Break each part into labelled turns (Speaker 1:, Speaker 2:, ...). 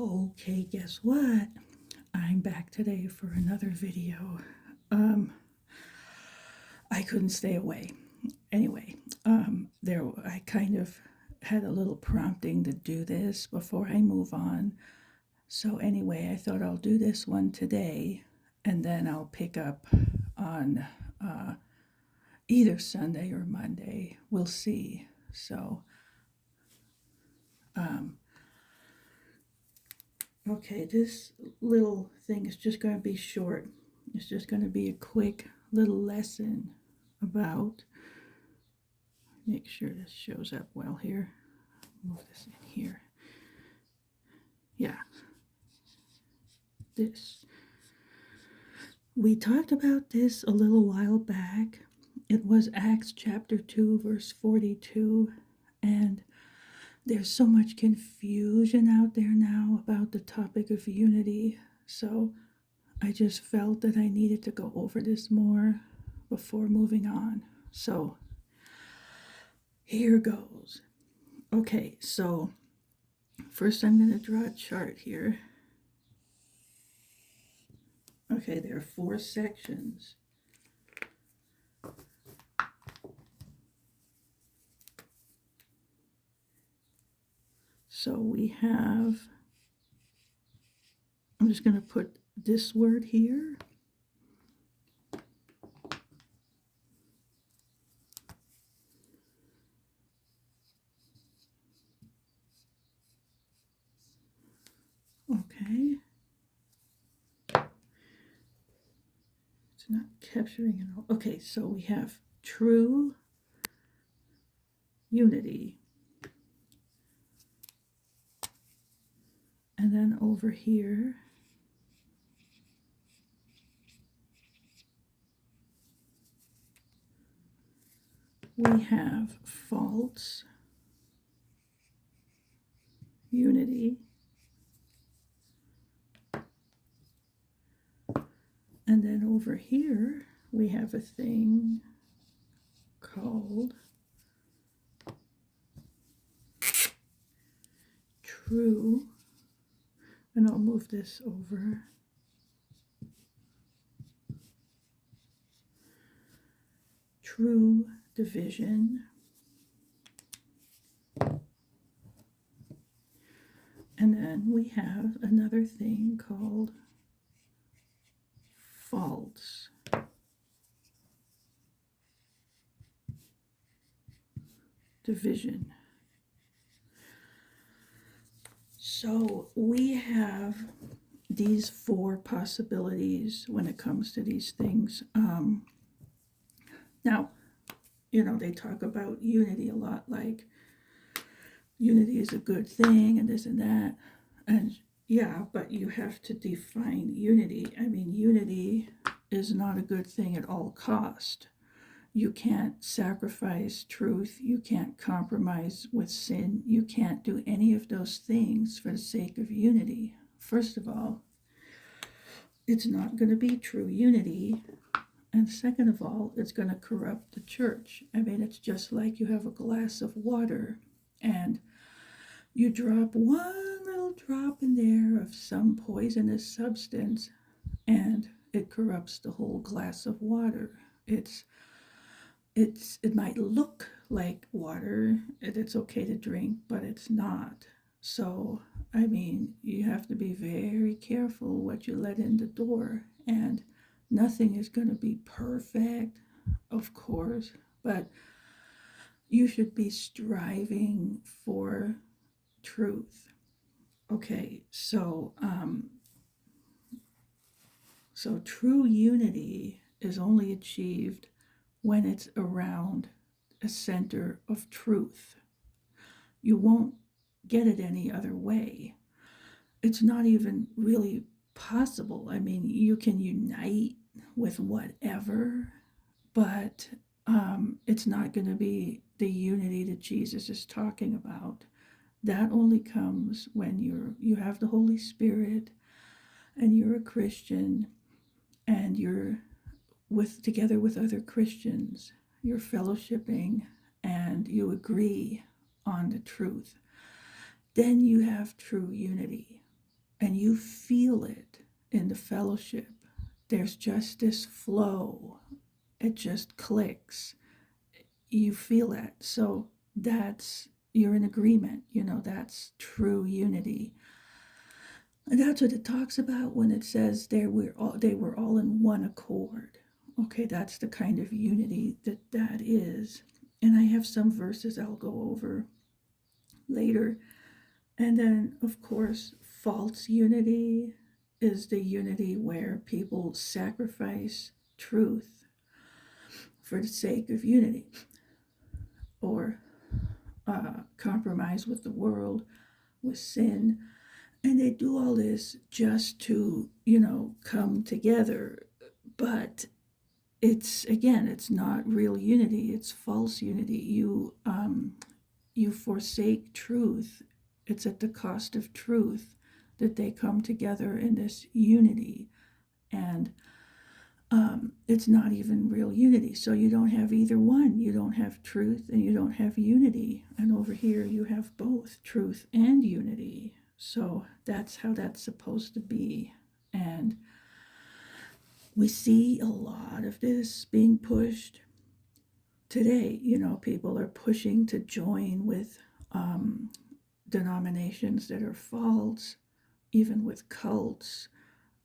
Speaker 1: Okay, guess what? I'm back today for another video. Um, I couldn't stay away. Anyway, there I kind of had a little prompting to do this before I move on. So anyway, I thought I'll do this one today, and then I'll pick up on either Sunday or Monday. We'll see. So, um, okay, this little thing is just going to be short. It's just going to be a quick little lesson about, make sure this shows up well here. Move this in here. Yeah, this. We talked about this a little while back. It was Acts chapter 2, verse 42. And there's so much confusion out there now about the topic of unity. So I just felt that I needed to go over this more before moving on. So here goes. Okay, so first I'm going to draw a chart here. Okay, there are 4 sections. So we have, I'm just going to put this word here. Okay. It's not capturing it all. Okay, so we have true unity. And then over here, we have false unity. And then over here, we have a thing called true, and I'll move this over. True division. And then we have another thing called false division. So we have these 4 possibilities when it comes to these things. Now, they talk about unity a lot, like unity is a good thing and this and that. And yeah, but you have to define unity. I mean, unity is not a good thing at all cost. You can't sacrifice truth. You can't compromise with sin. You can't do any of those things for the sake of unity. First of all, it's not going to be true unity. And second of all, it's going to corrupt the church. I mean, it's just like you have a glass of water and you drop one little drop in there of some poisonous substance and it corrupts the whole glass of water. It might look like water, it's okay to drink, but it's not. So, I mean, you have to be very careful what you let in the door, and nothing is going to be perfect, of course, but you should be striving for truth. Okay, so true unity is only achieved when it's around a center of truth. You won't get it any other way. It's not even really possible. I mean, you can unite with whatever, but it's not going to be the unity that Jesus is talking about. That only comes when you have the Holy Spirit and you're a Christian and you're together with other Christians, you're fellowshipping and you agree on the truth. Then you have true unity. and you feel it in the fellowship. There's just this flow. It just clicks. You feel that. So that's, you're in agreement. That's true unity. And that's what it talks about when it says they were all in one accord. Okay, that's the kind of unity that is. And I have some verses I'll go over later. And then, of course, false unity is the unity where people sacrifice truth for the sake of unity, or compromise with the world, with sin. And they do all this just to, come together. But it's not real unity. It's false unity. You forsake truth. It's at the cost of truth that they come together in this unity. And it's not even real unity. So you don't have either one. You don't have truth and you don't have unity. And over here you have both truth and unity. So that's how that's supposed to be. And we see a lot of this being pushed today. People are pushing to join with denominations that are false, even with cults,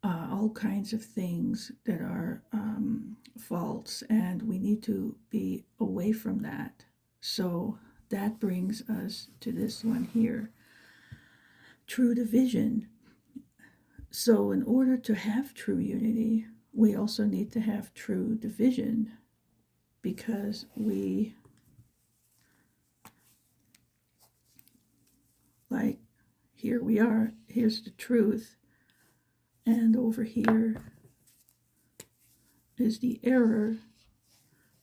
Speaker 1: all kinds of things that are false, and we need to be away from that. So that brings us to this one here, true division. So in order to have true unity, we also need to have true division, because here we are, here's the truth, and over here is the error.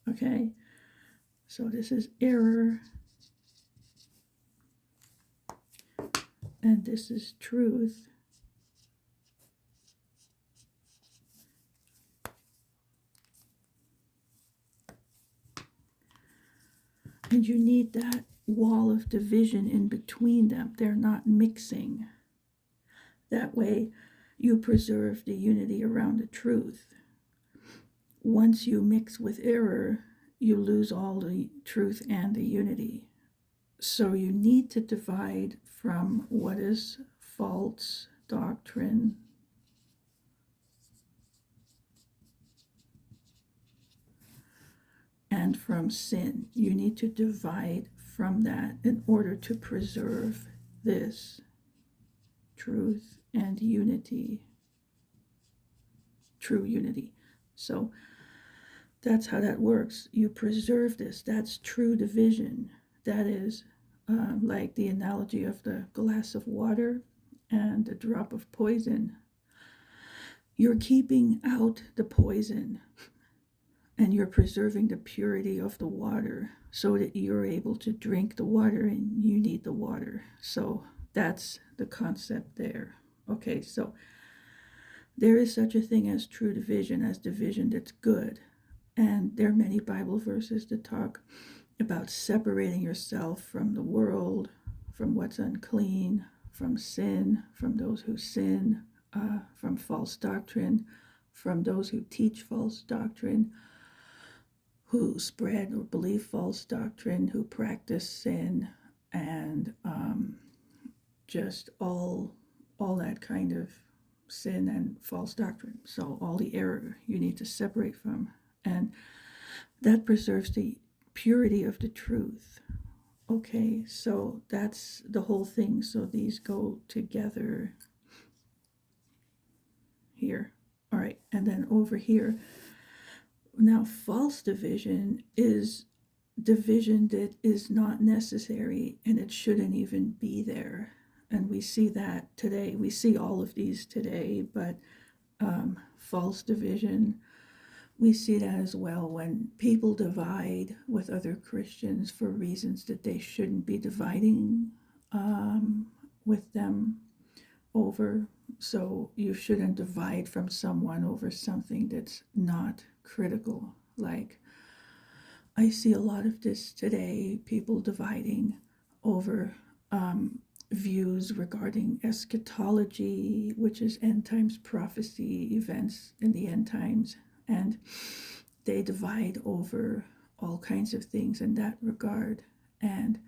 Speaker 1: Okay, so this is error, and this is truth. And you need that wall of division in between them. They're not mixing. That way you preserve the unity around the truth. Once you mix with error, you lose all the truth and the unity. So you need to divide from what is false doctrine and from sin. You need to divide from that in order to preserve this truth and unity, true unity. So that's how that works. You preserve this. That's true division. That is like the analogy of the glass of water and a drop of poison. You're keeping out the poison and you're preserving the purity of the water so that you're able to drink the water, and you need the water. So that's the concept there. Okay, so there is such a thing as true division, as division that's good. And there are many Bible verses that talk about separating yourself from the world, from what's unclean, from sin, from those who sin, from false doctrine, from those who teach false doctrine, who spread or believe false doctrine, who practice sin, and just all that kind of sin and false doctrine. So all the error you need to separate from, and that preserves the purity of the truth. Okay, so that's the whole thing. So these go together here. All right, and then over here, now false division is division that is not necessary, and it shouldn't even be there. And we see that today. We see all of these today, but false division, we see that as well when people divide with other Christians for reasons that they shouldn't be dividing with them over. So you shouldn't divide from someone over something that's not critical. Like, I see a lot of this today, people dividing over views regarding eschatology, which is end times prophecy, events in the end times, and they divide over all kinds of things in that regard. And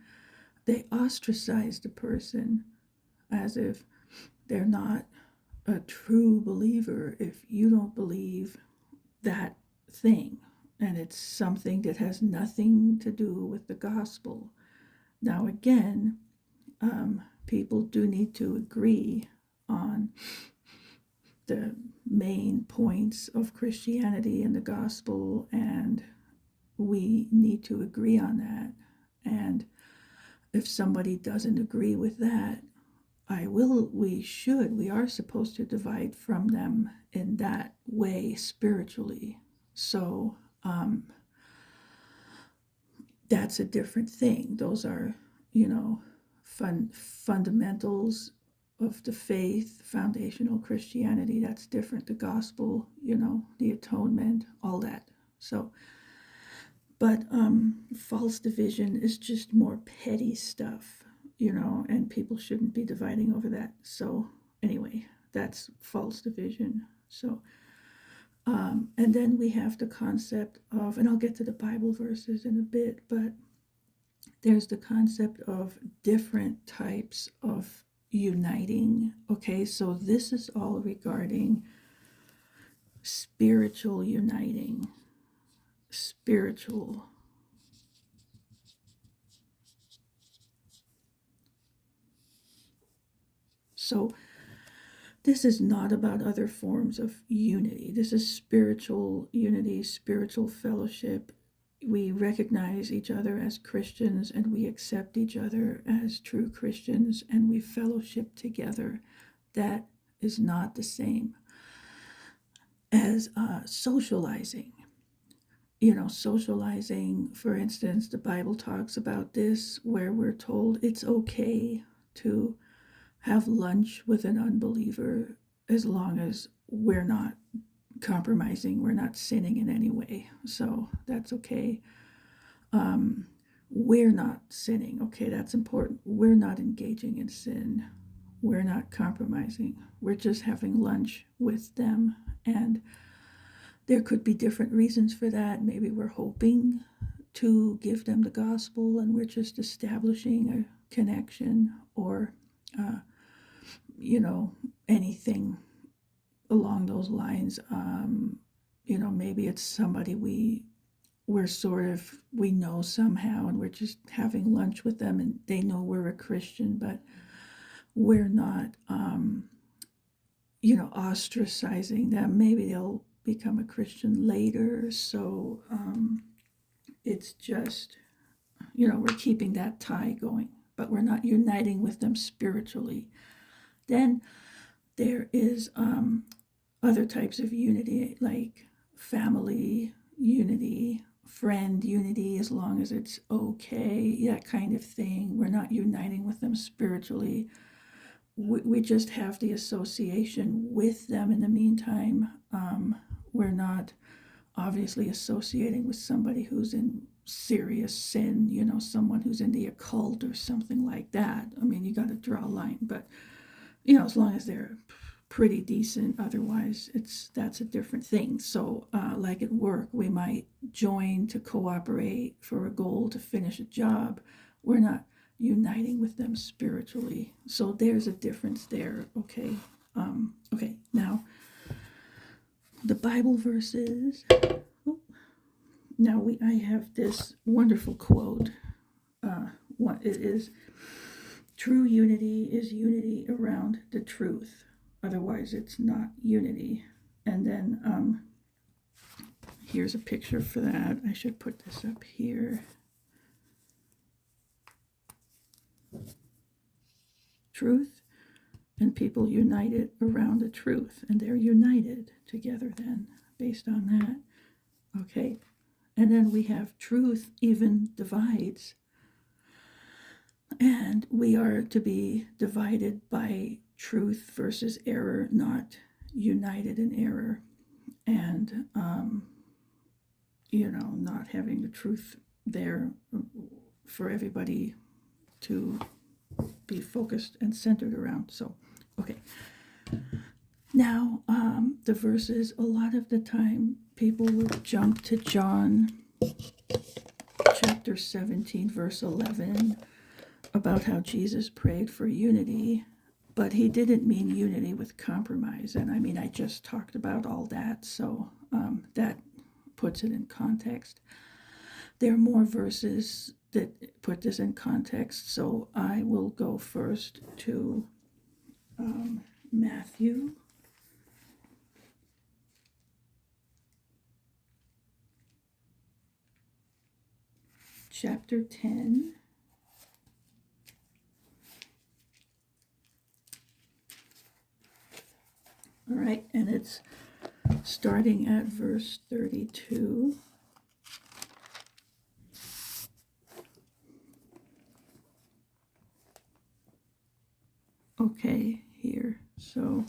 Speaker 1: they ostracize the person as if they're not a true believer if you don't believe that thing. And it's something that has nothing to do with the gospel. Now, again, people do need to agree on the main points of Christianity and the gospel, and we need to agree on that. And if somebody doesn't agree with that, we are supposed to divide from them in that way spiritually. So that's a different thing. Those are, fundamentals of the faith, foundational Christianity. That's different. The gospel, the atonement, all that. So, but false division is just more petty stuff, and people shouldn't be dividing over that. So anyway, that's false division. So, and then we have the concept of, and I'll get to the Bible verses in a bit, but there's the concept of different types of uniting. Okay, so this is all regarding spiritual uniting, spiritual. So this is not about other forms of unity. This is spiritual unity, spiritual fellowship. We recognize each other as Christians and we accept each other as true Christians and we fellowship together. That is not the same as socializing. Socializing, for instance, the Bible talks about this where we're told it's okay to have lunch with an unbeliever as long as we're not compromising, we're not sinning in any way. So that's okay. We're not sinning. Okay, that's important. We're not engaging in sin. We're not compromising. We're just having lunch with them. And there could be different reasons for that. Maybe we're hoping to give them the gospel and we're just establishing a connection, or anything along those lines. Maybe it's somebody we know somehow and we're just having lunch with them and they know we're a Christian, but we're not ostracizing them. Maybe they'll become a Christian later. So it's just, we're keeping that tie going, but we're not uniting with them spiritually. Then there is other types of unity, like family unity, friend unity, as long as it's okay, that kind of thing. We're not uniting with them spiritually. We just have the association with them in the meantime. We're not obviously associating with somebody who's in serious sin, someone who's in the occult or something like that. I mean, you got to draw a line, but as long as they're pretty decent, otherwise that's a different thing. So like at work, we might join to cooperate for a goal to finish a job. We're not uniting with them spiritually. So there's a difference there. Okay. Okay, now the Bible verses. Now I have this wonderful quote. What it is: true unity is unity around the truth. Otherwise, it's not unity. And then here's a picture for that. I should put this up here. Truth and people united around the truth, and they're united together then based on that. Okay, and then we have truth even divides, and we are to be divided by truth versus error, not united in error, and not having the truth there for everybody to be focused and centered around. So, okay. Now, the verses, a lot of the time, people will jump to John chapter 17, verse 11, about how Jesus prayed for unity, but he didn't mean unity with compromise. And I mean, I just talked about all that, so that puts it in context. There are more verses that put this in context, so I will go first to Matthew. Chapter 10. All right, and it's starting at verse 32. Okay, here, so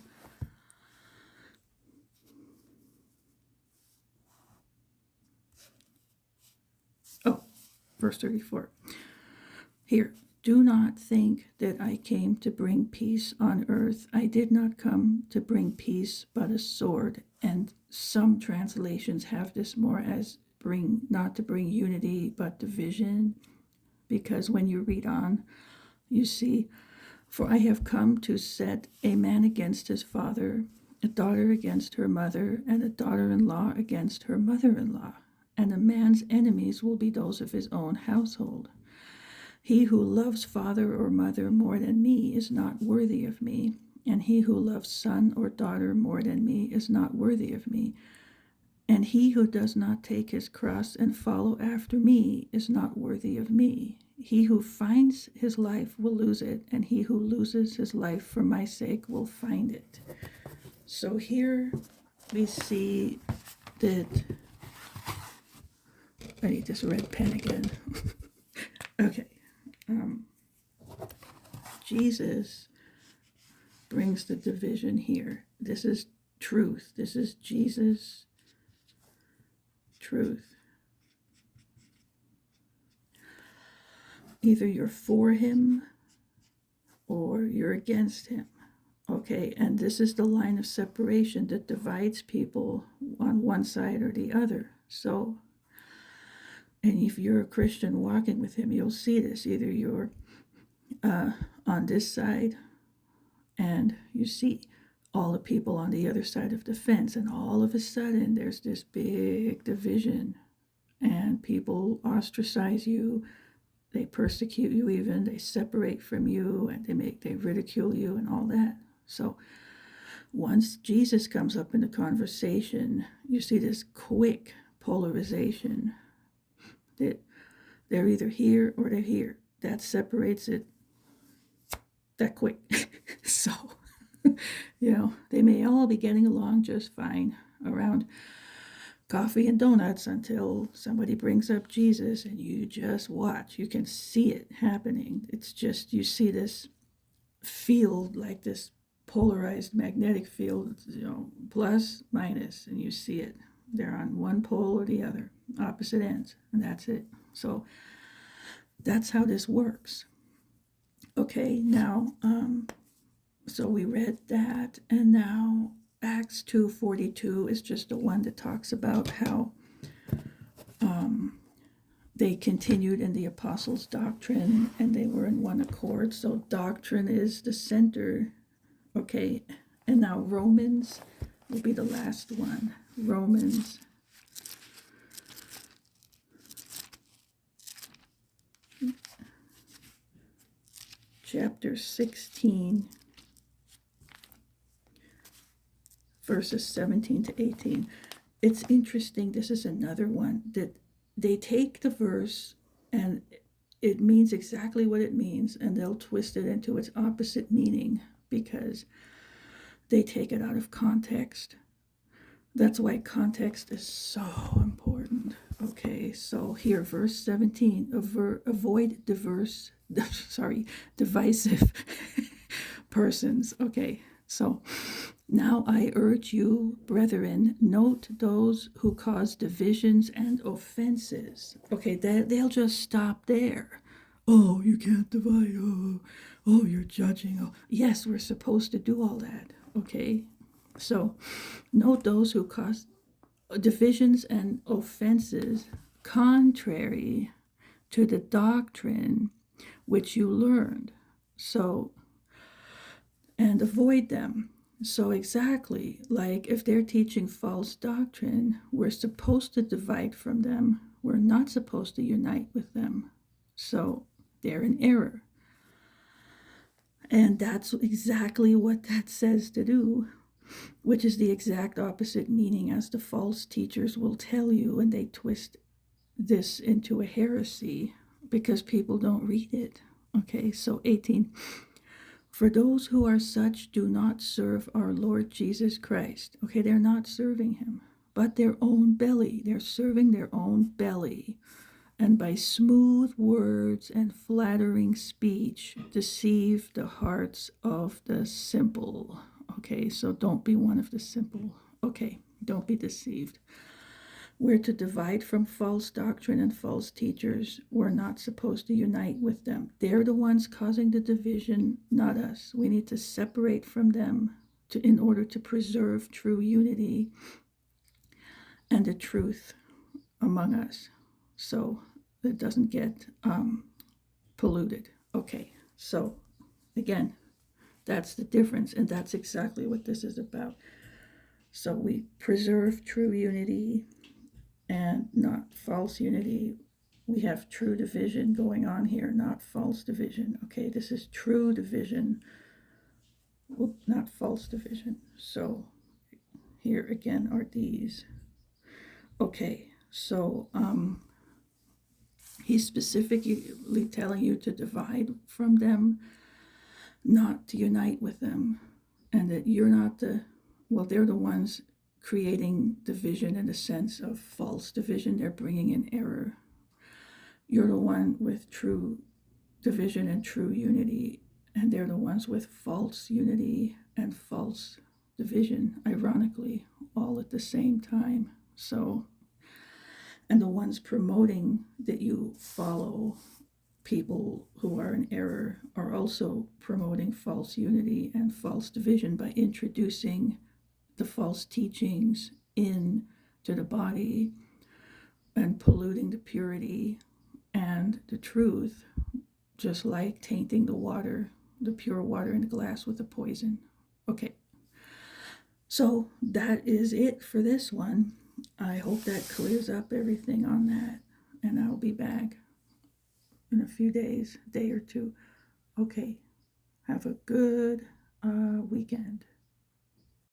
Speaker 1: verse 34. Here, do not think that I came to bring peace on earth. I did not come to bring peace, but a sword. And some translations have this more as not to bring unity, but division. Because when you read on, you see, for I have come to set a man against his father, a daughter against her mother, and a daughter-in-law against her mother-in-law. And a man's enemies will be those of his own household. He who loves father or mother more than me is not worthy of me, and he who loves son or daughter more than me is not worthy of me. And he who does not take his cross and follow after me is not worthy of me. He who finds his life will lose it, and he who loses his life for my sake will find it. So here we see that, I need this red pen again. Okay. Jesus brings the division here. This is truth. This is Jesus' truth. Either you're for him or you're against him. Okay, and this is the line of separation that divides people on one side or the other. So, and if you're a Christian walking with him, you'll see this. Either you're on this side and you see all the people on the other side of the fence, and all of a sudden there's this big division, and people ostracize you, they persecute you, even they separate from you, and they ridicule you and all that. So once Jesus comes up in the conversation, you see this quick polarization that they're either here or they're here. That separates it that quick. So, they may all be getting along just fine around coffee and donuts until somebody brings up Jesus, and you just watch. You can see it happening. It's just, you see this field, like this polarized magnetic field, plus, minus, and you see it. They're on one pole or the other, opposite ends, and that's it. So that's how this works. Okay, now, so we read that, and now Acts 2:42 is just the one that talks about how they continued in the apostles' doctrine, and they were in one accord. So doctrine is the center. Okay, and now Romans will be the last one. Romans chapter 16, verses 17 to 18. It's interesting. This is another one that they take the verse and it means exactly what it means, and they'll twist it into its opposite meaning because they take it out of context. That's why context is so important. Okay, so here, verse 17, avoid divisive persons. Okay, so now I urge you, brethren, note those who cause divisions and offenses. Okay, they'll just stop there. Oh, you can't divide. oh, you're judging. Oh, yes, we're supposed to do all that. Okay. So note those who cause divisions and offenses contrary to the doctrine which you learned. So, and avoid them. So, exactly, like if they're teaching false doctrine, we're supposed to divide from them. We're not supposed to unite with them. So, they're in error. And that's exactly what that says to do, which is the exact opposite meaning as the false teachers will tell you, and they twist this into a heresy because people don't read it. Okay, so 18. For those who are such do not serve our Lord Jesus Christ. Okay, they're not serving him, but their own belly. They're serving their own belly. And by smooth words and flattering speech, deceive the hearts of the simple. Okay, so don't be one of the simple. Okay, don't be deceived. We're to divide from false doctrine and false teachers. We're not supposed to unite with them. They're the ones causing the division, not us. We need to separate from them in order to preserve true unity and the truth among us, so it doesn't get polluted. Okay, so again, that's the difference, and that's exactly what this is about. So we preserve true unity and not false unity. We have true division going on here, not false division. Okay, this is true division, not false division. So here again are these. Okay, so he's specifically telling you to divide from them, not to unite with them, and that you're not they're the ones creating division in a sense of false division. They're bringing in error. You're the one with true division and true unity, and they're the ones with false unity and false division, ironically, all at the same time. So, and the ones promoting that you follow people who are in error are also promoting false unity and false division by introducing the false teachings into the body and polluting the purity and the truth, just like tainting the water, the pure water in the glass with the poison. Okay, so that is it for this one. I hope that clears up everything on that, and I'll be back in a few days, a day or two. Okay, have a good weekend.